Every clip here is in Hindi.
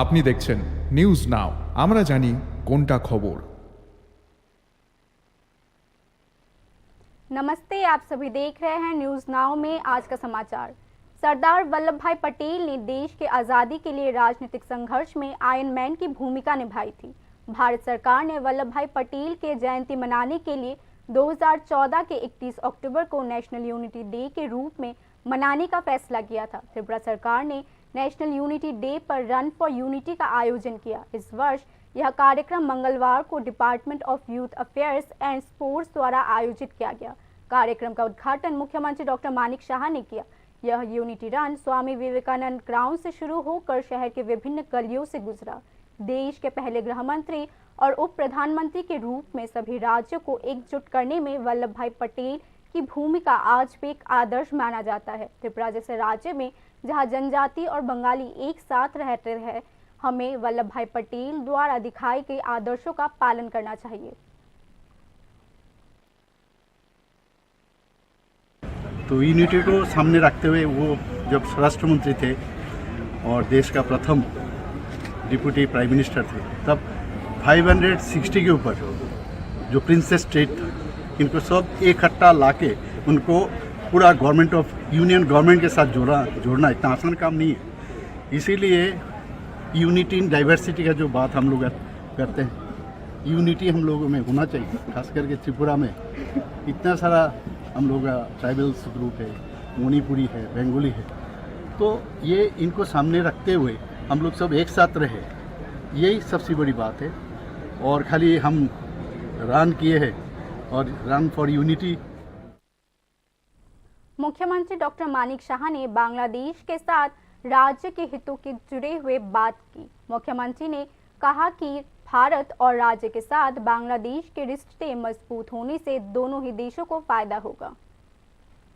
আপনি দেখছেন নিউজ নাও, আমরা জানি কোনটা খবর। नमस्ते, आप सभी देख रहे हैं न्यूज नाउ में आज का समाचार। सरदार वल्लभ भाई पटेल ने देश के आज़ादी के लिए राजनीतिक संघर्ष में आयरन मैन की भूमिका निभाई थी। भारत सरकार ने वल्लभ भाई पटेल के जयंती मनाने के लिए 2014 के 31 अक्टूबर को नेशनल यूनिटी डे के रूप में मनाने का फैसला किया था। त्रिपुरा सरकार ने नेशनल यूनिटी डे पर रन फॉर यूनिटी का आयोजन किया। इस वर्ष यह कार्यक्रम मंगलवार को department of youth affairs and sports द्वारा आयोजित किया गया। कार्यक्रम का उद्घाटन मुख्यमंत्री डॉक्टर मानिक शाह ने किया। यह unity run Swami Vivekananda ground से शुरू होकर शहर के विभिन्न गलियों से गुजरा। देश के पहले गृह मंत्री और उप प्रधानमंत्री के रूप में सभी राज्यों को एकजुट करने में वल्लभ भाई पटेल की भूमिका आज भी एक आदर्श माना जाता है। त्रिपुरा जैसे राज्य में जहां जनजाति और बंगाली एक साथ रहते हैं, हमें वल्लभ भाई पटेल द्वारा दिखाए गए आदर्शों का पालन करना चाहिए। तो यूनिटी को सामने रखते हुए वो जब स्वराष्ट्र मंत्री थे और देश का प्रथम डिप्टी प्राइम मिनिस्टर थे, तब 560 के ऊपर जो प्रिंसेस स्टेट था, इनको सब इकट्ठा लाके उनको पूरा गवर्नमेंट ऑफ यूनियन गवर्नमेंट के साथ जोड़ना इतना आसान काम नहीं है। इसीलिए यूनिटी इन डाइवर्सिटी का जो बात हम लोग करते हैं, यूनिटी हम लोगों में होना चाहिए। खास करके त्रिपुरा में इतना सारा हम लोग ट्राइबल्स ग्रुप है, मणिपुरी है, बंगाली है, तो ये इनको सामने रखते हुए हम लोग सब एक साथ रहे, यही सबसे बड़ी बात है। और खाली हम रन किए हैं और रन फॉर यूनिटी। मुख्यमंत्री डॉक्टर मानिक शाह ने बांग्लादेश के साथ राज्य के हितों के जुड़े हुए बात की। मुख्यमंत्री ने कहा कि भारत और राज्य के साथ बांग्लादेश के रिश्ते मजबूत होने से दोनों ही देशों को फायदा होगा।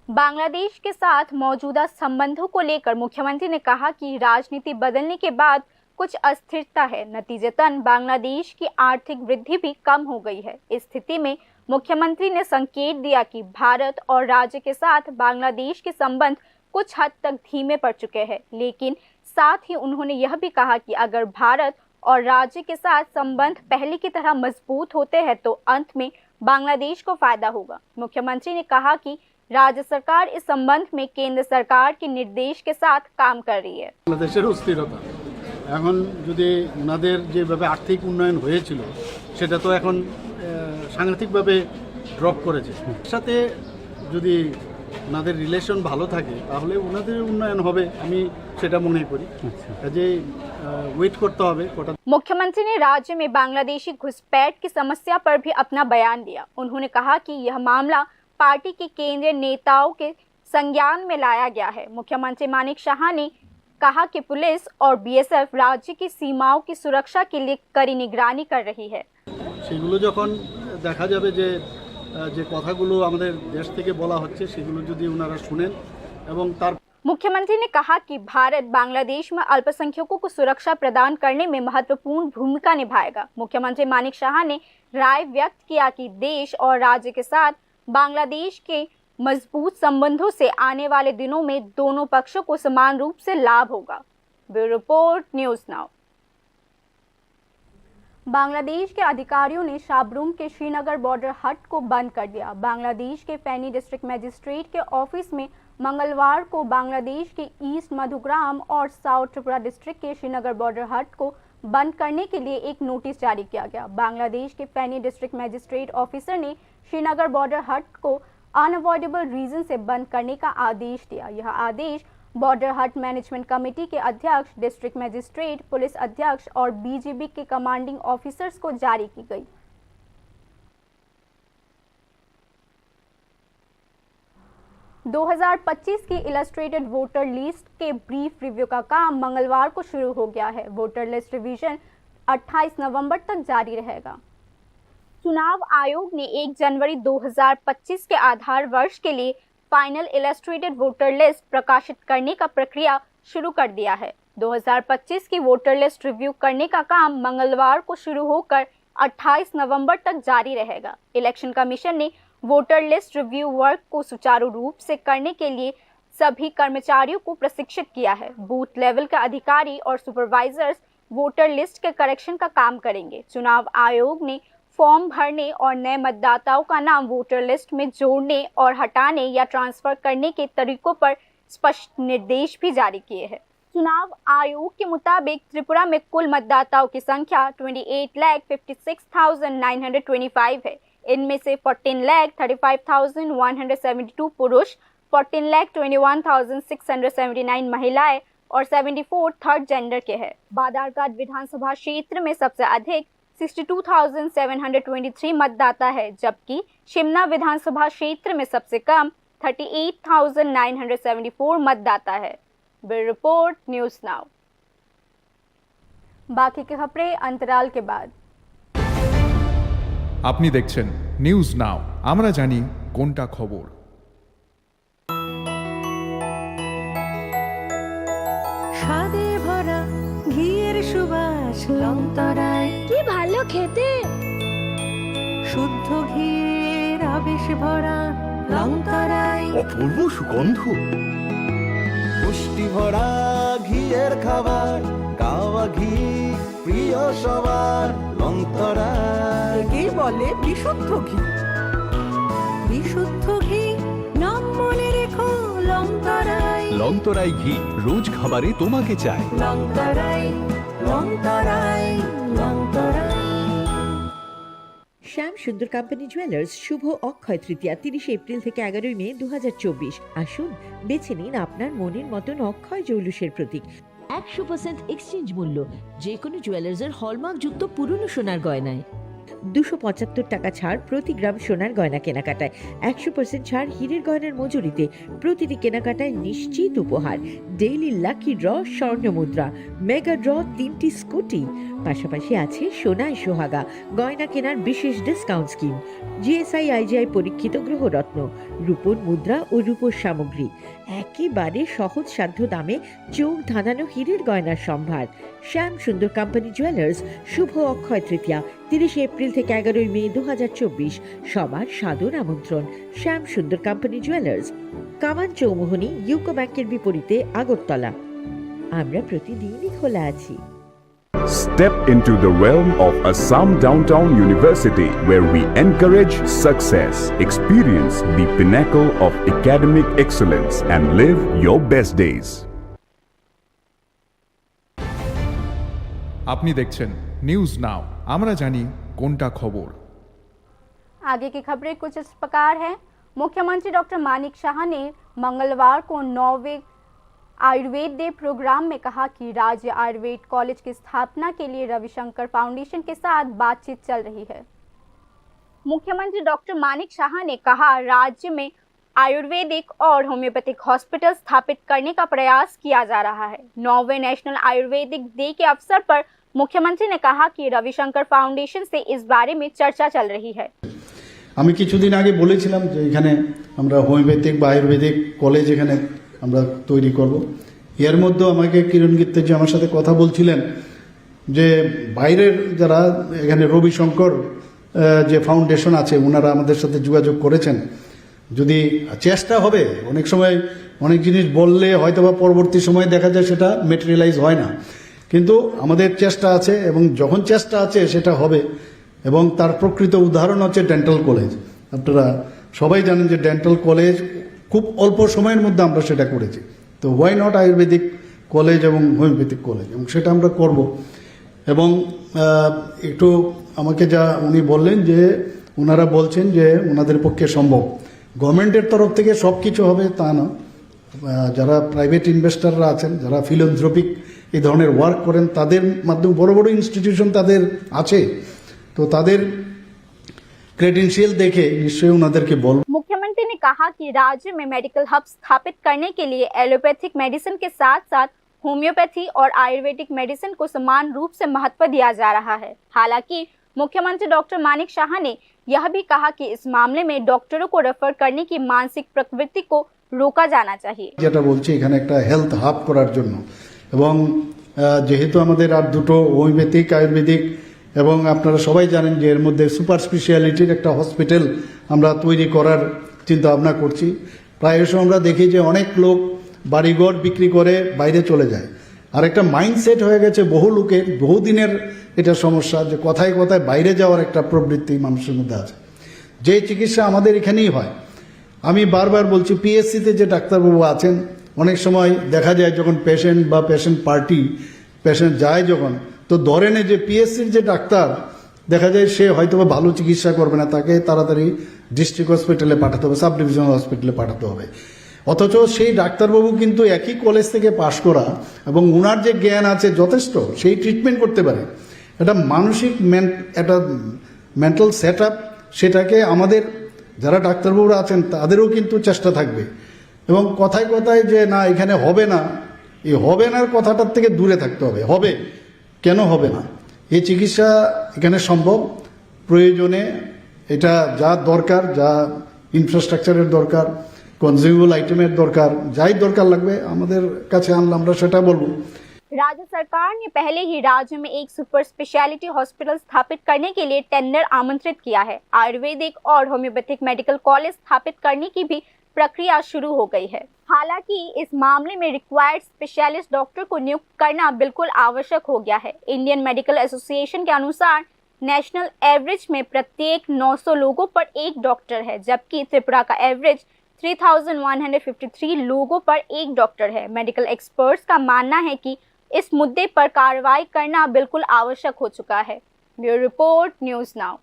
बांग्लादेश के साथ मौजूदा संबंधों को लेकर मुख्यमंत्री ने कहा कि राजनीति बदलने के बाद कुछ अस्थिरता है, नतीजतन बांग्लादेश की आर्थिक वृद्धि भी कम हो गई है। इस स्थिति में मुख्यमंत्री ने संकेत दिया कि भारत और राज्य के साथ बांग्लादेश के संबंध कुछ हद तक धीमे पड़ चुके हैं, लेकिन साथ ही उन्होंने यह भी कहा कि अगर भारत और राज्य के साथ संबंध पहले की तरह मजबूत होते हैं तो अंत में बांग्लादेश को फायदा होगा। मुख्यमंत्री ने कहा कि राज्य सरकार इस संबंध में केंद्र सरकार के निर्देश के साथ काम कर रही है। বাংলাদেশের অস্থিরতা এখন যদি ওনাদের যেভাবে আর্থিক উন্নয়ন হয়েছিল সেটা তো এখন সাংঘাতিকভাবে ড্রপ করেছে। সাথে যদি ওনাদের রিলেশন ভালো থাকে তাহলে ওনাদের উন্নয়ন হবে, আমি সেটা মনে করি। যে ওয়েট করতে হবে। मुख्यमंत्री ने राज्य में बांग्लादेशी घुसपैठ की समस्या पर भी अपना बयान दिया। उन्होंने कहा कि यह मामला पार्टी के केंद्रीय नेताओं के संज्ञान में लाया गया है। मुख्यमंत्री मानिक शाह ने कहा कि पुलिस और बीएसएफ राज्य की सीमाओं की सुरक्षा के लिए कड़ी निगरानी कर रही है। সেগুলো যখন দেখা যাবে যে যে কথাগুলো আমাদের দেশ থেকে বলা হচ্ছে সেগুলো যদি ওনারা শুনেন এবং তার मुख्यमंत्री ने कहा कि भारत बांग्लादेश में अल्पसंख्यकों को सुरक्षा प्रदान करने में महत्वपूर्ण भूमिका निभाएगा। मुख्यमंत्री मानिक शाह ने राय व्यक्त किया कि देश और राज्य के साथ बांग्लादेश के मजबूत संबंधों से आने वाले दिनों में दोनों पक्षों को समान रूप से लाभ होगा। Bureau report, news now. Bangladesh के अधिकारियों ने शाबरूम के श्रीनगर बॉर्डर हट को बंद कर दिया। बांग्लादेश के फैनी डिस्ट्रिक्ट मजिस्ट्रेट के ऑफिस में मंगलवार को बांग्लादेश के ईस्ट मधुग्राम और साउथ त्रिपुरा डिस्ट्रिक्ट के श्रीनगर बॉर्डर हट को बंद करने के लिए एक नोटिस जारी किया गया। बांग्लादेश के फैनी डिस्ट्रिक्ट मजिस्ट्रेट ऑफिसर ने श्रीनगर बॉर्डर हट को अनअवॉइडेबल रीजन से बंद करने का आदेश दिया। यह आदेश बॉर्डर हट मैनेजमेंट कमेटी के अध्यक्ष, डिस्ट्रिक्ट मजिस्ट्रेट, पुलिस अध्यक्ष और बीजीबी के कमांडिंग ऑफिसर्स को जारी की गई। 2025 की इलस्ट्रेटेड वोटर लिस्ट के ब्रीफ रिव्यू का काम मंगलवार को शुरू हो गया है। वोटर लिस्ट रिवीजन 28 नवंबर तक जारी रहेगा। चुनाव आयोग ने 1 जनवरी 2025 के आधार वर्ष के लिए फाइनल इलस्ट्रेटेड वोटर लिस्ट प्रकाशित करने का प्रक्रिया शुरू कर दिया है। 2025 की वोटर लिस्ट रिव्यू करने का काम मंगलवार को शुरू होकर 28 नवंबर तक जारी रहेगा। इलेक्शन कमीशन ने वोटर लिस्ट रिव्यू वर्क को सुचारू रूप से करने के लिए सभी कर्मचारियों को प्रशिक्षित किया है। बूथ लेवल के अधिकारी और सुपरवाइजर्स वोटर लिस्ट के करेक्शन का काम करेंगे। चुनाव आयोग ने फॉर्म भरने और नए मतदाताओं का नाम वोटर लिस्ट में जोड़ने और हटाने या ट्रांसफर करने के तरीकों पर स्पष्ट निर्देश भी जारी किए हैं। चुनाव आयोग के मुताबिक त्रिपुरा में कुल मतदाताओं की संख्या 28,56,925 है। इनमें से 14,35,172 पुरुष, 14,21,679 महिलाएं और 74 थर्ड जेंडर के हैं। बादारघाट विधानसभा क्षेत्र में सबसे अधिक 62,723 मतदाता है, जबकि शिमला विधानसभा क्षेत्र में सबसे कम 38,974 मतदाता है। Bureau report, news now. बाकी की खबरें अंतराल के बाद। আপনি দেখছেন নিউজ নাও, আমরা জানি কোনটা খবর। স্বাদে ভরা ঘিয়ের সুবাস লংতরায়, কি ভালো খেতে। শুদ্ধ ঘিয়ের আবেশ ভরা লংতরায়, অপূর্ব সুগন্ধ, পুষ্টি ভরা ঘিয়ের খাবার, গাওয়া ঘি প্রিয় সবার লংতরায়। একেই বলে বিশুদ্ধ ঘি। বিশুদ্ধ ঘি নাম মনে রেখো লংতরায়। লংতরাই ঘি রোজ খাবারে তোমাকে চাই। লংতরায়, লংতরায়, লংতরায়। শ্যাম সুন্দর কোম্পানি জুয়েলার্স শুভ অক্ষয় তৃতীয়া 30 এপ্রিল থেকে 11 মে 2024। আসুন বেছে নিন আপনার মনের মতন অক্ষয় জৌলুসের প্রতীক। 100% এক্সচেঞ্জ মূল্য যে কোনো জুয়েলার্সের হলমার্কযুক্ত পুরনো সোনার গয়নায়। 275 টাকা ছাড় প্রতি গ্রাম সোনার গয়না কেনাকাটায়। 100% ছাড় হীরের গয়নার মজুরিতে। প্রতিটি কেনাকাটায় নিশ্চিত উপহার। ডেইলি লাকি ড্র স্বর্ণ মুদ্রা, মেগা ড্র 3টি স্কুটি। পাশাপাশি আছে সোনায় সোহাগা গয়না কেনার বিশেষ ডিসকাউন্ট স্কিম। জিএসআই আইজিআই পরীক্ষিত গ্রহরত্ন, রূপোর মুদ্রা ও রূপোর সামগ্রী। একেবারে সহজ সাধ্য দামে চোখ ধাঁধানো হীরের গয়নার সম্ভার। শ্যাম সুন্দর কোম্পানি জুয়েলার্স শুভ অক্ষয় তৃতীয়া 30 এপ্রিল থেকে 11 মে 2024। সবার সাদর আমন্ত্রণ। শ্যাম সুন্দর কোম্পানি জুয়েলার্স, কামান চৌমুহনী, ইউকো ব্যাংকের বিপরীতে, আগরতলা। আমরা প্রতিদিনই খোলা আছি। Step into the realm of Assam Downtown University, where we encourage success, experience the pinnacle of academic excellence, and live your best days. আপনি দেখছেন নিউজ নাও, আমরা জানি কোনটা খবর। आगे की खबरें कुछ इस प्रकार हैं। मुख्यमंत्री डॉक्टर मानिक शाह ने मंगलवार को 9वें आयुर्वेद डे प्रोग्राम में कहा कि राज्य आयुर्वेद कॉलेज की स्थापना के लिए रविशंकर फाउंडेशन के साथ बातचीत चल रही है। मुख्यमंत्री डॉक्टर मानिक शाह ने कहा, राज्य में आयुर्वेदिक और होम्योपैथिक हॉस्पिटल स्थापित करने का प्रयास किया जा रहा है। 9वें नेशनल आयुर्वेदिक डे के अवसर पर मुख्यमंत्री ने कहा कि रविशंकर फाउंडेशन से इस बारे में चर्चा चल रही है। আমি কিছুদিন আগে বলেছিলাম যে এখানে আমরা হোমিওপ্যাথিক বা আয়ুর্বেদিক কলেজ এখানে আমরা তৈরি করব। এর মধ্যে আমাকে কিরণ গীত্তেজি আমার সাথে কথা বলছিলেন যে বাইরের যারা এখানে রবিশঙ্কর যে ফাউন্ডেশন আছে ওনারা আমাদের সাথে যোগাযোগ করেছেন। যদি চেষ্টা হবে, অনেক সময় অনেক জিনিস বললে হয়তো বা পরবর্তী সময়ে দেখা যায় সেটা মেটেরিয়ালাইজ হয় না, কিন্তু আমাদের চেষ্টা আছে এবং যখন চেষ্টা আছে সেটা হবে। এবং তার প্রকৃত উদাহরণ হচ্ছে ডেন্টাল কলেজ। আপনারা সবাই জানেন যে ডেন্টাল কলেজ খুব অল্প সময়ের মধ্যে আমরা সেটা করেছি। তো হোয়াই নট আয়ুর্বেদিক কলেজ এবং হোমিওপ্যাথিক কলেজ, এবং সেটা আমরা করব। এবং একটু আমাকে যা উনি বললেন যে ওনারা বলছেন যে ওনাদের পক্ষে সম্ভব। গভর্নমেন্টের তরফ থেকে সব কিছু হবে তা না, যারা প্রাইভেট ইনভেস্টররা আছেন, যারা ফিলান্থ্রপিক এই ধরনের ওয়ার্ক করেন, তাদের মাধ্যমে বড় বড় ইনস্টিটিউশন তাদের আছে, তো তাদের क्रेडेंशियल देखे निश्चय उन्हें बोल। मुख्यमंत्री ने कहा कि राज्य में मेडिकल हब स्थापित करने के लिए एलोपैथिक मेडिसिन के साथ साथ होम्योपैथी और आयुर्वेदिक मेडिसिन को समान रूप से महत्व दिया जा रहा है। हालांकि मुख्यमंत्री डॉक्टर मानिक शाह ने यह भी कहा कि इस मामले में डॉक्टरों को रेफर करने की मानसिक प्रवृत्ति को रोका जाना चाहिए। যেটা বলছি এখানে একটা হেলথ হাব করার জন্য, এবং যেহেতু আমাদের আর দুটো হোমিওপ্যাথিক আয়ুর্বেদিক এবং আপনারা সবাই জানেন যে এর মধ্যে সুপার স্পেশালিটির একটা হসপিটাল আমরা তৈরি করার চিন্তা ভাবনা করছি। প্রায়শ আমরা দেখি যে অনেক লোক বাড়িঘর বিক্রি করে বাইরে চলে যায়, আর একটা মাইন্ডসেট হয়ে গেছে বহু লোকের, বহুদিনের এটা সমস্যা, যে কথায় কথায় বাইরে যাওয়ার একটা প্রবৃত্তি মানুষের মধ্যে আছে। যে চিকিৎসা আমাদের এখানেই হয়, আমি বারবার বলছি, পিএসসিতে যে ডাক্তারবাবু আছেন, অনেক সময় দেখা যায় যখন পেশেন্ট বা পেশেন্ট পার্টি পেশেন্ট যায় যখন, তো ধরে নেয় যে পিএসসির যে ডাক্তার দেখা যায় সে হয়তো ভালো চিকিৎসা করবে না, তাকে তাড়াতাড়ি ডিস্ট্রিক্ট হসপিটালে পাঠাতে হবে, সাব ডিভিশনাল হসপিটালে পাঠাতে হবে। অথচ সেই ডাক্তারবাবু কিন্তু একই কলেজ থেকে পাশ করা এবং ওনার যে জ্ঞান আছে যথেষ্ট, সেই ট্রিটমেন্ট করতে পারে। এটা মানসিক একটা মেন্টাল সেট আপ, সেটাকে আমাদের যারা ডাক্তারবাবুরা আছেন তাদেরও কিন্তু চেষ্টা থাকবে। এবং কথায় কথায় যে না এখানে হবে না, এই হবে নার কথাটার থেকে দূরে থাকতে হবে। হবে, কেন হবে না? এই চিকিৎসা এখানে সম্ভব। প্রয়োজনে এটা যা দরকার, যা ইনফ্রাস্ট্রাকচারের দরকার, কনজিউমেবল আইটেমের দরকার, যাই দরকার লাগবে আমাদের কাছে আনলে আমরা সেটা বলবো। राज्य सरकार ने पहले ही राज्य में एक सुपर स्पेशलिटी हॉस्पिटल स्थापित करने के लिए टेंडर आमंत्रित किया है। आयुर्वेदिक और होम्योपैथिक मेडिकल कॉलेज स्थापित करने की भी प्रक्रिया शुरू हो गई है। हालांकि इस मामले में रिक्वायर्ड स्पेशलिस्ट डॉक्टर को नियुक्त करना बिल्कुल आवश्यक हो गया है। इंडियन मेडिकल एसोसिएशन के अनुसार नेशनल एवरेज में प्रत्येक 900 लोगों पर एक डॉक्टर है, जबकि त्रिपुरा का एवरेज 3153 लोगों पर एक डॉक्टर है। मेडिकल एक्सपर्ट्स का मानना है कि इस मुद्दे पर कार्रवाई करना बिल्कुल आवश्यक हो चुका है। Bureau report, news now.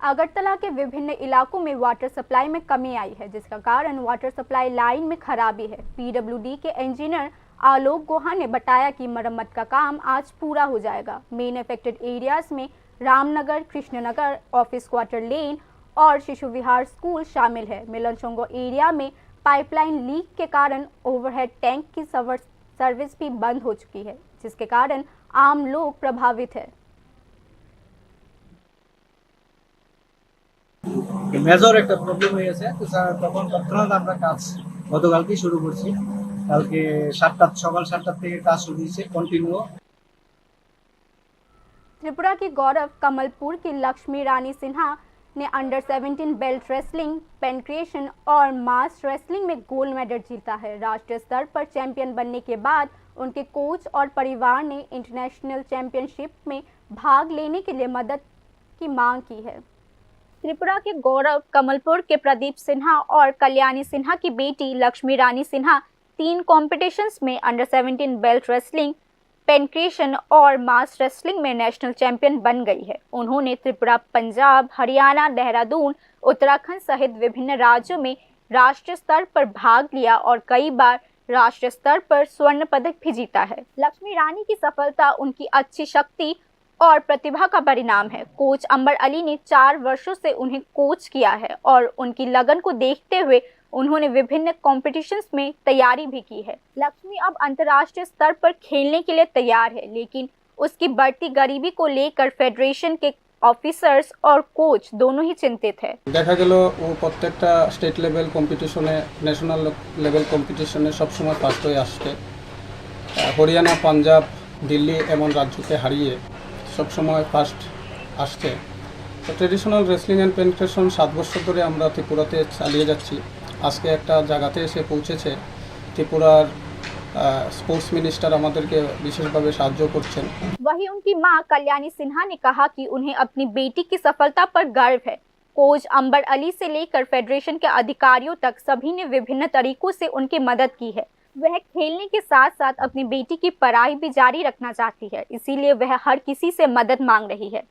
Agartala के विभिन्न इलाकों में वाटर सप्लाई में कमी आई है, जिसका कारण वाटर सप्लाई लाइन में खराबी है। पीडब्ल्यूडी के इंजीनियर आलोक गुहा ने बताया कि मरम्मत का काम आज पूरा हो जाएगा। मेन अफेक्टेड एरियाज में रामनगर, कृष्णनगर, ऑफिस क्वार्टर लेन और शिशु विहार स्कूल शामिल है। मिलनचोंगो एरिया में पाइपलाइन लीक के कारण ओवरहेड टैंक की सर्विस भी बंद हो चुकी है, जिसके कारण आम लोग प्रभावित है। মেজর একটা প্রবলেম হয়ে গেছে, তো স্যার তখন তৎক্ষণাৎ আমরা কাজ গতকালকেই শুরু করছি। কালকে সকাল 7টা থেকে কাজ শুরু হয়েছে কন্টিনিউ। त्रिपुरा की गौरव कमलपुर की लक्ष्मी रानी सिन्हा ने अंडर 17 बेल्ट रेसलिंग, पेनक्रिएशन और मास रेसलिंग में गोल्ड मेडल जीता है। राष्ट्रीय स्तर पर चैंपियन बनने के बाद उनके कोच और परिवार ने इंटरनेशनल चैंपियनशिप में भाग लेने के लिए मदद की मांग की है। त्रिपुरा के गौरव कमलपुर के प्रदीप सिन्हा और कल्याणी सिन्हा की बेटी लक्ष्मी रानी सिन्हा 3 कॉम्पिटिशन्स में अंडर 17 बेल्ट रेसलिंग, पेनक्रिएशन और मास रेसलिंग में नेशनल चैंपियन बन गई है। उन्होंने त्रिपुरा, पंजाब, हरियाणा, देहरादून, उत्तराखंड सहित विभिन्न राज्यों में राष्ट्रीय स्तर पर भाग लिया और कई बार राष्ट्रीय स्तर पर स्वर्ण पदक भी जीता है। लक्ष्मी रानी की सफलता उनकी अच्छी शक्ति और प्रतिभा का परिणाम है। कोच अंबर अली ने 4 वर्षों से उन्हें कोच किया है और उनकी लगन को देखते हुए उन्होंने विभिन्न कॉम्पिटिशन्स में तैयारी भी की है। लक्ष्मी अब अंतर्राष्ट्रीय स्तर पर खेलने के लिए तैयार है, लेकिन उसकी बढ़ती गरीबी को लेकर फेडरेशन के ऑफिसर्स और कोच दोनों ही चिंतित है। দেখা গেল ও প্রত্যেকটা স্টেট লেভেল কম্পিটিশনে, ন্যাশনাল লেভেল কম্পিটিশনে সবসময় ফার্স্ট হয়ে আসছে। হরিয়ানা, পাঞ্জাব, দিল্লি এমন রাজ্যকে হারিয়ে সবসময় ফার্স্ট আসছে। তো ট্রেডিশনাল রেসলিং অ্যান্ড পেনক্রিয়েশন 7 বছর ধরে আমরা ত্রিপুরাতে চালিয়ে যাচ্ছি। আজকে একটা জায়গাতে এসে পৌঁছেছে। ত্রিপুরার स्पोर्ट्स मिनिस्टर আমাদেরকে বিশেষভাবে সাহায্য করছেন। वहीं उनकी मां कल्याणी सिन्हा ने कहा कि उन्हें अपनी बेटी की सफलता पर गर्व है। कोच अंबर अली से लेकर फेडरेशन के अधिकारियों तक सभी ने विभिन्न तरीकों से उनकी मदद की है। वह खेलने के साथ साथ अपनी बेटी की पढ़ाई भी जारी रखना चाहती है, इसीलिए वह हर किसी से मदद मांग रही है।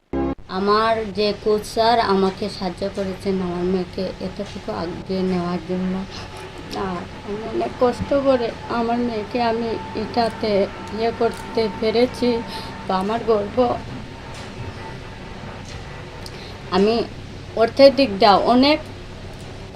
আমার যে কোচ স্যার আমাকে সাহায্য করেছেন আমার মেয়েকে এতটুকু এগিয়ে নেওয়ার জন্য। আর আমি অনেক কষ্ট করে আমার মেয়েকে আমি এটাতে ইয়ে করতে পেরেছি, তো আমার গর্ব। আমি অর্থের দিক দিয়েও অনেক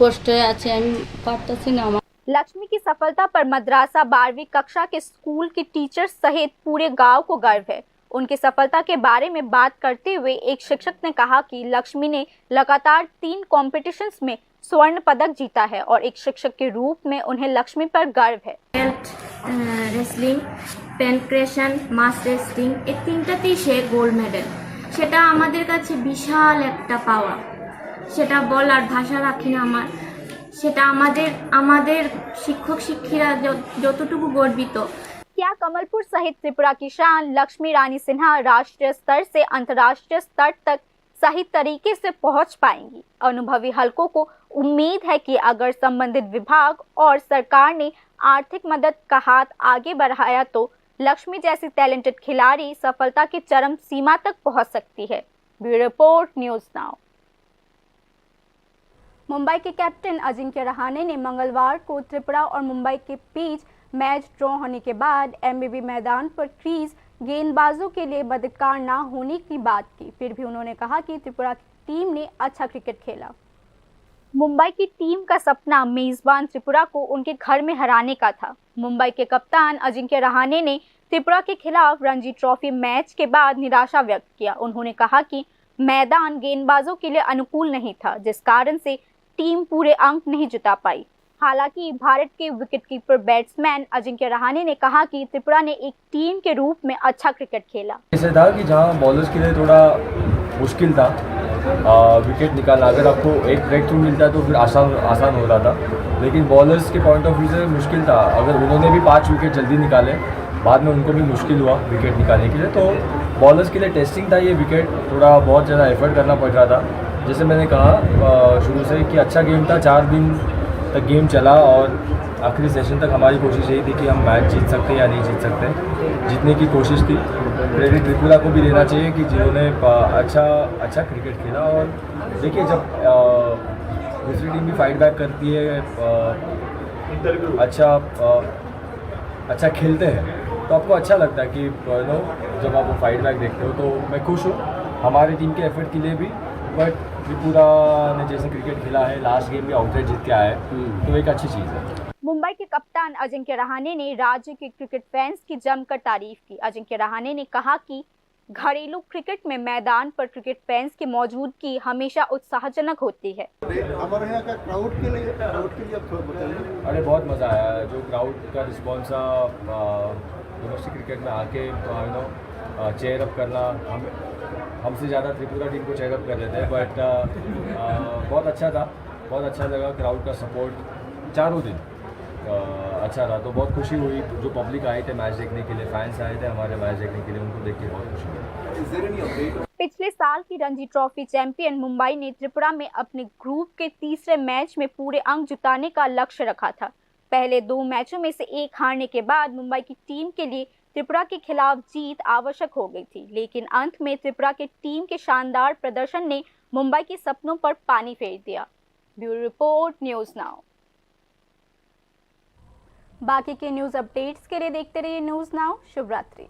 কষ্টে আছি, আমি পারতেছি না। लक्ष्मी की सफलता पर मद्रासा 12वीं कक्षा के स्कूल के टीचर्स सहित पूरे गांव को गर्व है। उनकी सफलता के बारे में बात करते हुए एक शिक्षक ने कहा कि लक्ष्मी ने लगातार 3 कॉम्पिटिशन्स में स्वर्ण पदक जीता है और एक शिक्षक के रूप में उन्हें लक्ष्मी पर गर्व है। रेसलिंग, पेनक्रिएशन, मास रेसलिंग এই তিনটাতেই সে গোল্ড মেডেল। সেটা আমাদের কাছে বিশাল একটা পাওয়া, সেটা বলার ভাষা রাখি না আমার। সেটা আমাদের শিক্ষক শিক্ষিকা যতটুকু গর্বিত। क्या कमलपुर सहित त्रिपुरा की शान लक्ष्मी रानी सिन्हा राष्ट्रीय स्तर से अंतर्राष्ट्रीय स्तर तक सही तरीके से पहुंच पाएंगी? अनुभवी हलकों को उम्मीद है कि अगर संबंधित विभाग और सरकार ने आर्थिक मदद का हाथ आगे बढ़ाया तो लक्ष्मी जैसी टैलेंटेड खिलाड़ी सफलता की चरम सीमा तक पहुंच सकती है। Bureau report, news now. Mumbai के कैप्टन अजिंक्य रहाणे ने मंगलवार को त्रिपुरा और मुंबई के बीच मैच ड्रॉ होने के बाद एमबीबी मैदान पर क्रीज गेंदबाजों के लिए मददगार न होने की बात की। फिर भी उन्होंने कहा कि त्रिपुरा की टीम ने अच्छा क्रिकेट खेला। मुंबई की टीम का सपना मेजबान त्रिपुरा को उनके घर में हराने का था। मुंबई के कप्तान अजिंक्य रहाणे ने त्रिपुरा के खिलाफ रणजी ट्रॉफी मैच के बाद निराशा व्यक्त किया। उन्होंने कहा कि मैदान गेंदबाजों के लिए अनुकूल नहीं था, जिस कारण से टीम पूरे अंक नहीं जुटा पाई। हालांकि भारत के विकेटकीपर बैट्समैन अजिंक्य रहाणे ने कहा कि त्रिपुरा ने एक टीम के रूप में अच्छा क्रिकेट खेला। ऐसे था कि जहां बॉलर्स के लिए थोड़ा मुश्किल था विकेट निकालना, अगर आपको एक ब्रेक थ्रू मिलता तो फिर आसान हो रहा था, लेकिन बॉलर्स के पॉइंट ऑफ व्यू से मुश्किल था। अगर उन्होंने भी 5 विकेट जल्दी निकाले, बाद में उनको भी मुश्किल हुआ विकेट निकालने के लिए, तो बॉलर्स के लिए टेस्टिंग था ये विकेट, थोड़ा बहुत ज़्यादा एफर्ट करना पड़ रहा था। जैसे मैंने कहा शुरू से कि अच्छा गेम था, 4 दिन तक गेम चला और आखिरी सेशन तक हमारी कोशिश यही थी कि हम मैच जीत सकते या नहीं जीत सकते, जीतने की कोशिश थी। क्रेडिट त्रिपुरा को भी देना चाहिए कि जिन्होंने अच्छा क्रिकेट खेला। और देखिए, जब दूसरी टीम भी फाइट बैक करती है, अच्छा खेलते हैं, तो आपको अच्छा लगता है कि जब आप वो फाइट बैक देखते हो। तो मैं खुश हूँ हमारी टीम के एफर्ट के लिए भी, बट त्रिपुरा ने जैसे क्रिकेट खेला है, लास्ट गेम भी आउटसाइड जीत के आया है, तो एक अच्छी चीज़ है। मुंबई के कप्तान अजिंक्य रहाणे ने राज्य के क्रिकेट फैंस की जमकर तारीफ की। अजिंक्य रहाणे ने कहा कि घरेलू क्रिकेट में मैदान पर क्रिकेट फैंस की मौजूदगी हमेशा उत्साहजनक होती है। हमारे यहाँ का क्राउड के लिए आप थोड़ा बताइए। अरे बहुत मज़ा आया, जो क्राउड का रिस्पॉन्स डोमेस्टिक क्रिकेट में आके चेयर अप करना, हमसे ज़्यादा त्रिपुरा टीम को चेयर अप कर रहे थे, बट बहुत अच्छा था, बहुत अच्छा लगा। क्राउड का सपोर्ट 4 दिन अच्छा रहा, तो बहुत खुशी हुई। जो पब्लिक आए थे मैच देखने के लिए, फैंस आए थे हमारे मैच देखने के लिए, उनको देख के बहुत खुशी हुई। पिछले साल की रणजी ट्रॉफी चैंपियन मुंबई ने त्रिपुरा में अपने ग्रुप के तीसरे मैच में पूरे अंक जुटाने का लक्ष्य रखा था। पहले 2 मैचों में से 1 हारने के बाद मुंबई की टीम के लिए त्रिपुरा के खिलाफ जीत आवश्यक हो गई थी, लेकिन अंत में त्रिपुरा के टीम के शानदार प्रदर्शन ने मुंबई के सपनों पर पानी फेर दिया। Bureau report, news now. बाकी के न्यूज़ अपडेट्स के लिए देखते रहिए न्यूज़ नाउ। शुभ रात्रि।